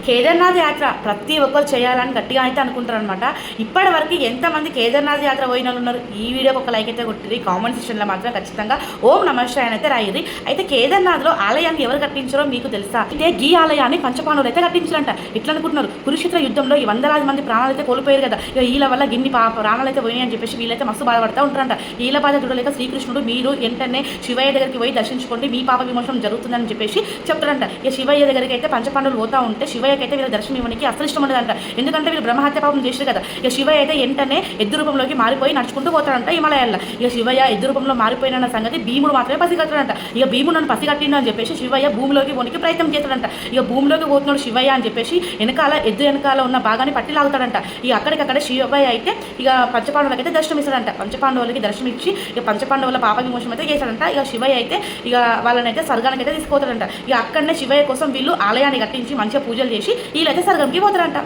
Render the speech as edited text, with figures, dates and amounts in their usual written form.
కేదార్నాథ్ యాత్ర ప్రతి ఒక్కరు చేయాలని గట్టిగా అయితే అనుకుంటారనమాట. ఇప్పటి వరకు ఎంతమంది కేదార్నాథ్ యాత్ర పోయిన వాళ్ళు ఉన్నారు? ఈ వీడియోకి ఒక లైక్ అయితే కొట్టిరి. కామెంట్ సెక్షన్లో మాత్రం ఖచ్చితంగా ఓం నమః శివాయ అయితే రాయిరి. అయితే కేదార్నాథ్లో ఆలయాన్ని ఎవరు కట్టించారో మీకు తెలుసా? అయితే ఈ ఆలయాన్ని పంచపాండవులు అయితే కట్టించారంట. ఇట్లా అనుకుంటున్నారు, కురుక్షేత్ర యుద్ధంలో ఈ వందలాది మంది ప్రాణాలు అయితే కోల్పోయారు కదా, ఇక వీళ్ళ వల్ల గిన్ని ప్రాణాలు అయితే పోయినాయి అని చెప్పేసి వీళ్ళైతే మస్తు బాధపడతా ఉంటారంట. వీళ్ళ బాధ చూడలేక శ్రీకృష్ణుడు మీరు వెంటనే శివయ్య దగ్గరికి పోయి దర్శించుకోండి, మీ పాప విమోచనం జరుగుతుందని చెప్పేసి చెప్తారంట. ఇక శివయ్య దగ్గరికి అయితే పంచపాండవులు పోతా ఉంటే శివయ్యకైతే వీళ్ళ దర్శనం ఇవ్వడానికి అసలు ఇష్టం ఉండదంట. ఎందుకంటే వీళ్ళు బ్రహ్మహత్య పాపం చేశారు కదా. ఇక శివయ్య అయితే వెంటనే ఎద్దు రూపంలోకి మారిపోయి నడుచుకుంటూ పోతాడంట హిమాలయాల్లో. ఇక శివయ్య ఎద్దు రూపంలో మారిపోయిన సంగతి భీముడు మాత్రమే పసిగట్టాడంట. ఇక భీముడు నన్ను పసిగట్టిండు అని చెప్పేసి శివయ్య భూమిలోకి పోనికి ప్రయత్నం చేస్తాడంట. ఇక భూమిలోకి పోతున్నాడు శివయ్య అని చెప్పేసి ఎద్దు వెనకాల ఉన్న భాగాన్ని పట్టి లాగుతాడంట. ఇక అక్కడికక్కడ శివయ్య అయితే ఇక పంచపాండవులకి అయితే దర్శనం ఇస్తాడంట. పంచపాండవులకి దర్శనం ఇచ్చి ఇక పంచపాండవుల పాప విమోచనం అయితే చేశాడంట. ఇక శివయ్య అయితే ఇక వాళ్ళని అయితే స్వర్గానికి అయితే తీసుకుపోతాడంట. ఇక అక్కడనే శివయ్య కోసం వీళ్ళు ఆలయాన్ని కట్టించి మంచిగా పూజలు చేసి వీళ్ళైతే స్వర్గంకి పోతారంట.